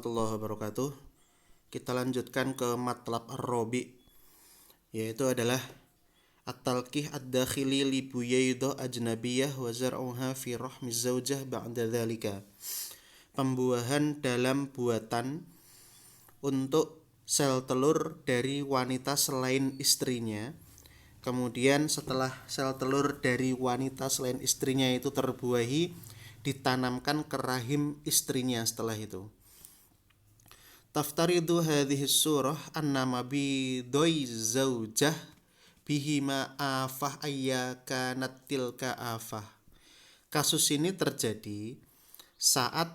Warahmatullahi wabarakatuh. Kita lanjutkan ke matlab ar-rabi, yaitu adalah at-talqih ad-dakhili li buyaydah ajnabiyah wa zar'uha fi rahmiz zaujah ba'da dzalika. Pembuahan dalam buatan untuk sel telur dari wanita selain istrinya. Kemudian setelah sel telur dari wanita selain istrinya itu terbuahi, ditanamkan ke rahim istrinya setelah itu. Taftaridu hadhihi surah annama bidoi zaujah bihima afah ayyakanat tilka afah. Kasus ini terjadi saat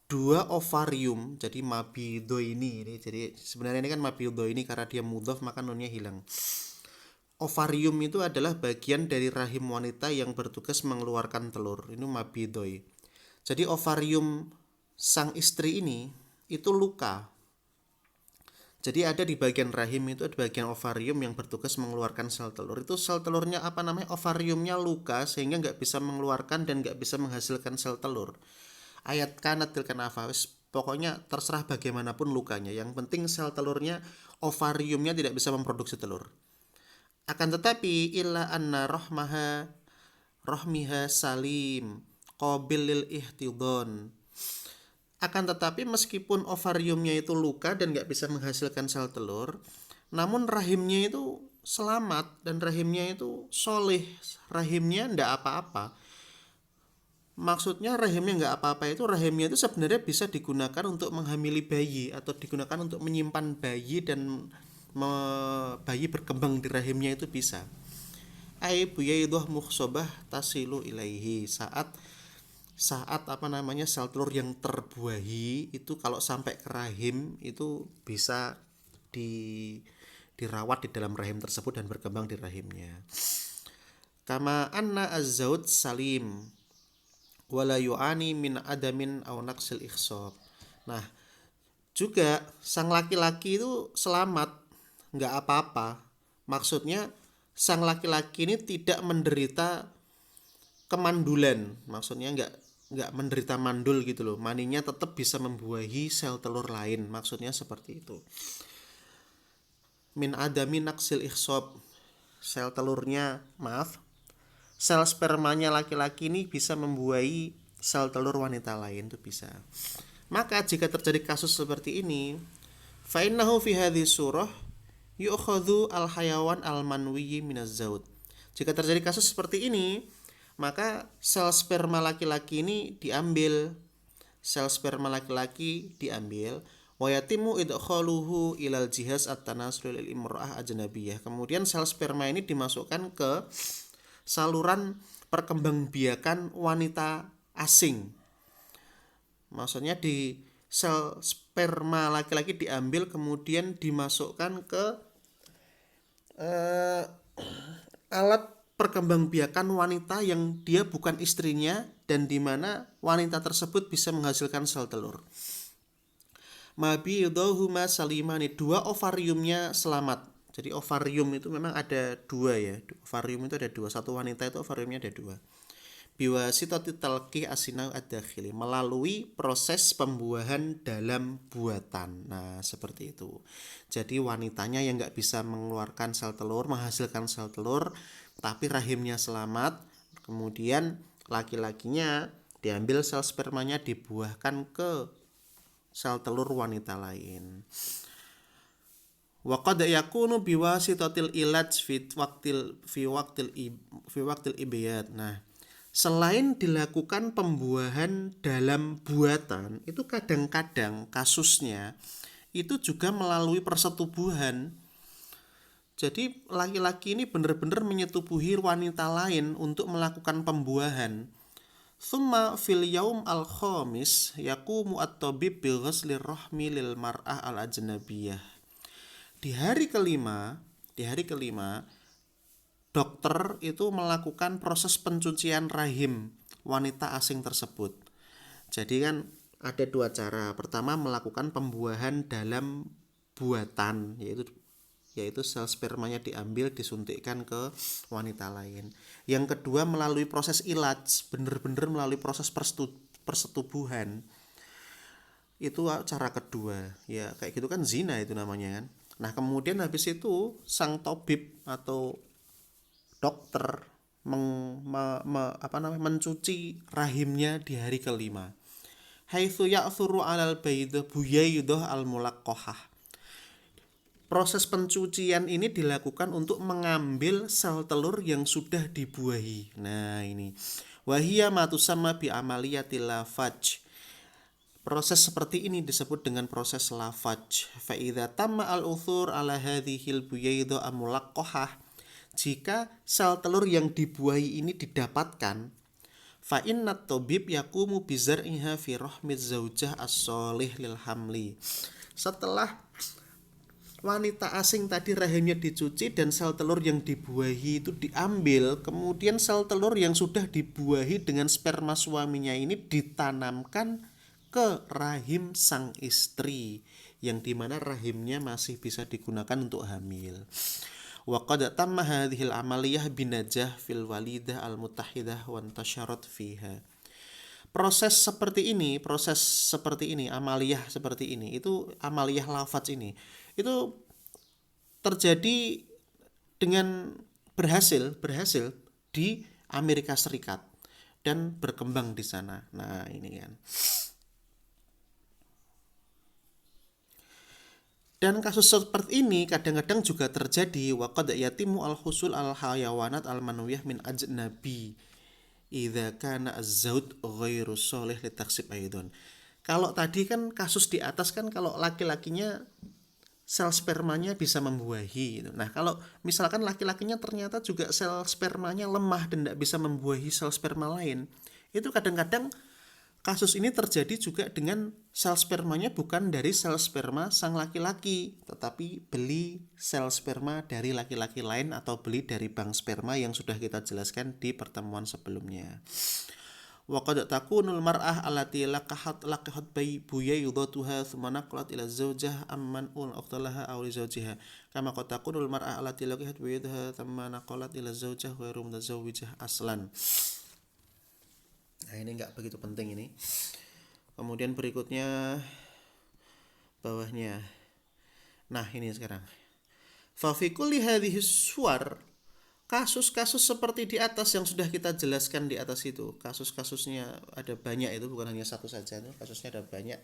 dua ovarium, jadi mabidoini ini, jadi sebenarnya ini kan mabidoini karena dia mudhaf maka nunnya hilang. Ovarium itu adalah bagian dari rahim wanita yang bertugas mengeluarkan telur. Ini mabidoi. Jadi ovarium sang istri ini itu luka. Jadi ada di bagian rahim itu ada bagian ovarium yang bertugas mengeluarkan sel telur. Itu sel telurnya ovariumnya luka sehingga nggak bisa mengeluarkan dan nggak bisa menghasilkan sel telur. Ayat kanat tilkan afawis, pokoknya terserah bagaimanapun lukanya. Yang penting sel telurnya, ovariumnya tidak bisa memproduksi telur. Akan tetapi illa anna rohmiha salim qabil lil ihtidon. Akan tetapi meskipun ovariumnya itu luka dan nggak bisa menghasilkan sel telur, namun rahimnya itu selamat dan rahimnya itu soleh, rahimnya nggak apa-apa. Maksudnya rahimnya nggak apa-apa itu rahimnya itu sebenarnya bisa digunakan untuk menghamili bayi atau digunakan untuk menyimpan bayi dan bayi berkembang di rahimnya itu bisa. Ai buyaidah mukhsobah tasilu ilaihi, saat sel telur yang terbuahi itu kalau sampai ke rahim itu bisa dirawat di dalam rahim tersebut dan berkembang di rahimnya. Kama anna az-zauj salim wala yu'ani min adamin aw naqsil ikhsab. Nah, juga sang laki-laki itu selamat, nggak apa-apa. Maksudnya sang laki-laki ini tidak menderita kemandulan, maksudnya nggak menderita mandul gitu loh. Maninya tetap bisa membuahi sel telur lain, maksudnya seperti itu. Min adami naksil ikhsob, sel telurnya sel spermanya laki-laki ini bisa membuahi sel telur wanita lain, itu bisa. Maka jika terjadi kasus seperti ini, fa innahu fi hadhihi surah yu'khadhu al hayawan al manwi minaz zaud. Jika terjadi kasus seperti ini, maka sel sperma laki-laki ini diambil, wa yatimu idkhaluhu ilal jihaz at-tanasul lil imra'ah ajnabiyah. Kemudian sel sperma ini dimasukkan ke saluran perkembangbiakan wanita asing. Maksudnya di sel sperma laki-laki diambil kemudian dimasukkan ke alat perkembangbiakan wanita yang dia bukan istrinya dan di mana wanita tersebut bisa menghasilkan sel telur. Mabidahuma salimani, dua ovariumnya selamat. Jadi ovarium itu memang ada dua ya. Ovarium itu ada dua. Satu wanita itu ovariumnya ada dua. Biwasitati talqih asinau ad-dakhili, melalui proses pembuahan dalam buatan. Nah, seperti itu. Jadi wanitanya yang nggak bisa mengeluarkan sel telur, menghasilkan sel telur, tapi rahimnya selamat. Kemudian laki-lakinya diambil sel spermanya, dibuahkan ke sel telur wanita lain. Wa qad yakunu biwasitatil ilaj fi waqtil ibyad. Nah, selain dilakukan pembuahan dalam buatan, itu kadang-kadang kasusnya itu juga melalui persetubuhan. Jadi laki-laki ini benar-benar menyetubuhi wanita lain untuk melakukan pembuahan. Thumma fil yaum al-khamis yaqumu at-tabib bi ghasli rahmi lil mar'ah al-ajnabiyah. Di hari kelima, dokter itu melakukan proses pencucian rahim wanita asing tersebut. Jadi kan ada dua cara. Pertama, melakukan pembuahan dalam buatan, yaitu sel spermanya diambil disuntikkan ke wanita lain. Yang kedua, melalui proses ilaj, benar-benar melalui proses persetubuhan. Itu cara kedua. Ya kayak gitu kan zina itu namanya kan. Nah, kemudian habis itu sang tabib atau dokter mencuci rahimnya di hari kelima. Haitsu ya'thuru 'alal baydha buyaydah al-mulaqqahah. Proses pencucian ini dilakukan untuk mengambil sel telur yang sudah dibuahi. Nah, ini. Wahia matusamma bi amaliyatil lafaj. Proses seperti ini disebut dengan proses lafaj. Fa idza tamma al-uthur ala hadhil buyaydah amulaqqahah. Jika sel telur yang dibuahi ini didapatkan, fa innat tabib yaqumu bizar'iha fi rahmiz zaujah as-shalih lil hamli. Setelah wanita asing tadi rahimnya dicuci dan sel telur yang dibuahi itu diambil, kemudian sel telur yang sudah dibuahi dengan sperma suaminya ini ditanamkan ke rahim sang istri, yang dimana rahimnya masih bisa digunakan untuk hamil. Wa qad tamma hadhil amaliyah binajah fil walidah al-mutahidah wa intasharat fiha. Proses seperti ini, amaliyah seperti ini, itu amaliyah lafaz ini, itu terjadi dengan berhasil di Amerika Serikat dan berkembang di sana. Nah, ini kan. Dan kasus seperti ini kadang-kadang juga terjadi waqad yatimu al-husul al-hayawanat al-manwiyah min ajnabi idza kana az-zawj ghairu shalih litaksib aidon. Kalau tadi kan kasus di atas kan kalau laki-lakinya sel spermanya bisa membuahi gitu. Nah, kalau misalkan laki-lakinya ternyata juga sel spermanya lemah dan tidak bisa membuahi sel sperma lain, itu kadang-kadang kasus ini terjadi juga dengan sel spermanya bukan dari sel sperma sang laki-laki, tetapi beli sel sperma dari laki-laki lain atau beli dari bank sperma yang sudah kita jelaskan di pertemuan sebelumnya. Wa qad takunul mar'ah allati laqahat buyaydatuha thumma naqalat ila zawjah amman ul uqtalaha aw li zawjiha kama qad takunul mar'ah allati laqahat buyaydatuha thumma naqalat ila zawjah wa ghairu mutazawwijah aslan. Nah, ini nggak begitu penting ini. Kemudian berikutnya bawahnya. Nah, ini sekarang. Fa fi kulli hadhihi suwar, kasus-kasus seperti di atas yang sudah kita jelaskan di atas itu, kasus-kasusnya ada banyak, itu bukan hanya satu saja, itu kasusnya ada banyak.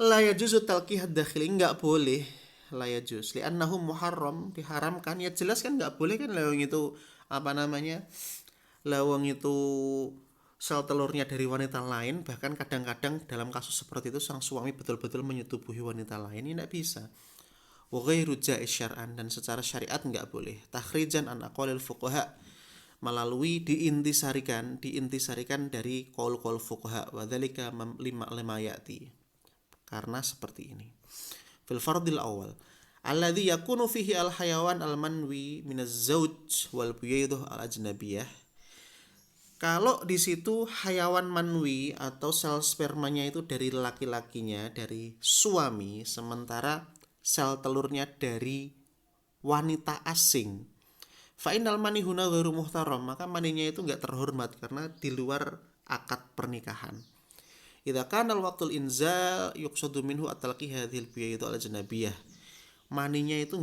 La yajuzu talqihad dakhili, enggak boleh, la yajuz li'annahu muharram, diharamkan. Ya jelas kan enggak boleh kan, lawang itu lawang itu sel telurnya dari wanita lain. Bahkan kadang-kadang dalam kasus seperti itu sang suami betul-betul menyetubuhi wanita lain, ini tidak bisa. Wa ghairu jaiz syar'an, dan secara syariat enggak boleh. Takhrijan an aqwalil fuqaha, melalui diintisarikan dari qaul-qaul fuqaha, wa dzalika lima ya'ti, karena seperti ini. Fil fardil awal alladhi yakunu fihi al hayawan al manwi minaz zauj wal buyaydah al ajnabiyah. Kalau di situ hayawan manwi atau sel spermanya itu dari laki-lakinya, dari suami, sementara sel telurnya dari wanita asing, fa innal mani huna ghairu muhtaram, maka maninya itu enggak terhormat karena di luar akad pernikahan. Idza kana al-waqtul inzal yuqsadu minhu at-talqi hadhil biyaitu al-ajnabiyah. Maninya itu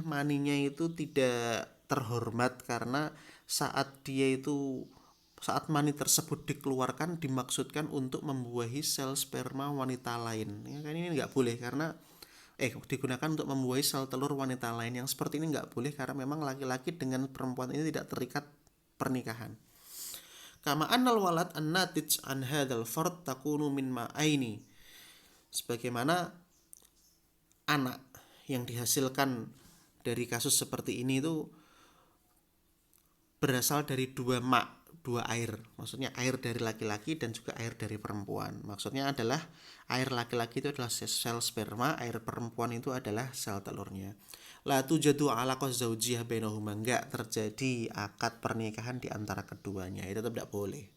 maninya itu tidak terhormat karena saat mani tersebut dikeluarkan dimaksudkan untuk membuahi sel sperma wanita lain. Ya kan, ini enggak boleh karena digunakan untuk membuahi sel telur wanita lain. Yang seperti ini enggak boleh karena memang laki-laki dengan perempuan ini tidak terikat pernikahan. Kama annal walad an-natij an hadzal fard takunu min ma'aini. Sebagaimana anak yang dihasilkan dari kasus seperti ini itu berasal dari dua air. Maksudnya air dari laki-laki dan juga air dari perempuan. Maksudnya adalah air laki-laki itu adalah sel sperma, air perempuan itu adalah sel telurnya. La tujadu alaqah zaujiyah bainahuma, enggak terjadi akad pernikahan di antara keduanya, itu tetap tidak boleh.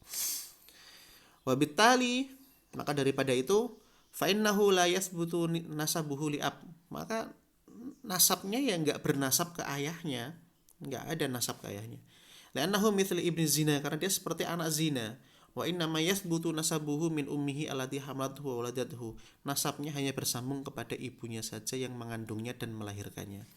Wabittali, maka daripada itu, fa innahu la yathbutu nasabuhu li ab, maka nasabnya ya enggak bernasab ke ayahnya, enggak ada nasab ke ayahnya. Li'annahu mithli ibni zina, karena dia seperti anak zina. Wa inna ma yathbutu nasabuhu min ummihi allati hamalathu wa waladathu. Nasabnya hanya bersambung kepada ibunya saja yang mengandungnya dan melahirkannya.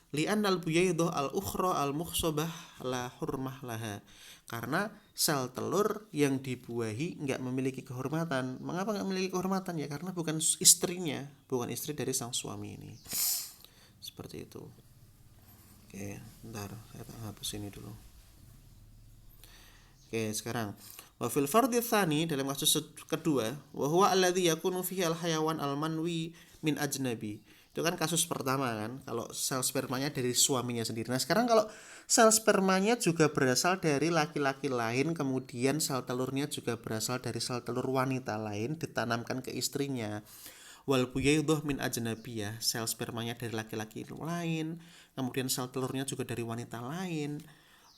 Li'annal buyaidah al-ukhra al-mukhsobah la hurmah laha. Karena sel telur yang dibuahi nggak memiliki kehormatan. Mengapa nggak memiliki kehormatan? Ya karena bukan istrinya, bukan istri dari sang suami ini. Seperti itu. Oke, bentar, saya hapus ini dulu. Oke, sekarang wa fil fardhi tsani, dalam kasus kedua, wa huwa alladhi yakunu fihi al-hayawan al-manwi min ajnabi. Itu kan kasus pertama kan, kalau sel spermanya dari suaminya sendiri. Nah, sekarang kalau sel spermanya juga berasal dari laki-laki lain, kemudian sel telurnya juga berasal dari sel telur wanita lain ditanamkan ke istrinya. Wal buyaidah min ajnabiyah, sel spermanya dari laki-laki lain, kemudian sel telurnya juga dari wanita lain.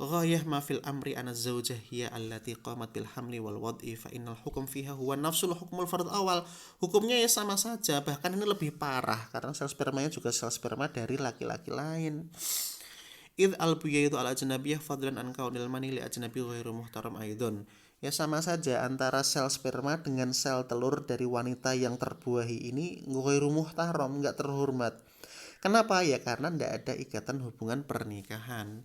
Ghayah ma fil amri ana zaujah hiya allati qamat bil hamli wal wad'i fa innal hukum fiha huwa nafsul hukmul fard awal. Hukumnya ya sama saja, bahkan ini lebih parah karena sel spermanya juga sel sperma dari laki-laki lain. Id al buyaidu al ajnabiyah fadlan an kaunil mani li ajnabi ghairu muhtaram aidon. Ya sama saja antara sel sperma dengan sel telur dari wanita yang terbuahi ini ghairu muhtaram, enggak terhormat. Kenapa? Ya karena tidak ada ikatan hubungan pernikahan.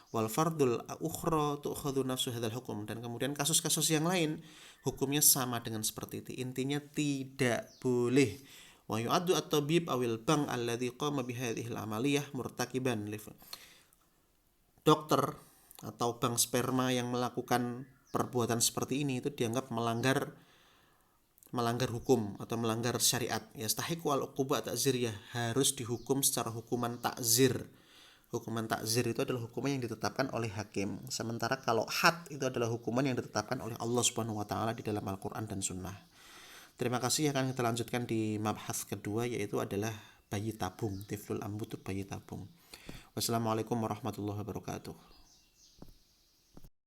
Wal fardul ukhra tu'khadhu nafsu hadzal hukum, dan kemudian kasus-kasus yang lain hukumnya sama dengan seperti itu. Intinya tidak boleh. Wa yu'addu at-tabib awil bang alladhi qama bihadhihi al-amaliyah murtakiban. Dokter atau bank sperma yang melakukan perbuatan seperti ini itu dianggap melanggar hukum atau melanggar syariat. Yastahiqu al-uquba ta'ziriyah, harus dihukum secara hukuman takzir. Hukuman takzir itu adalah hukuman yang ditetapkan oleh hakim. Sementara kalau had itu adalah hukuman yang ditetapkan oleh Allah Subhanahu wa taala di dalam Al-Qur'an dan Sunnah. Terima kasih, akan kita lanjutkan di mabhas kedua, yaitu adalah bayi tabung. Tiflul ambut itu bayi tabung. Wassalamualaikum warahmatullahi wabarakatuh.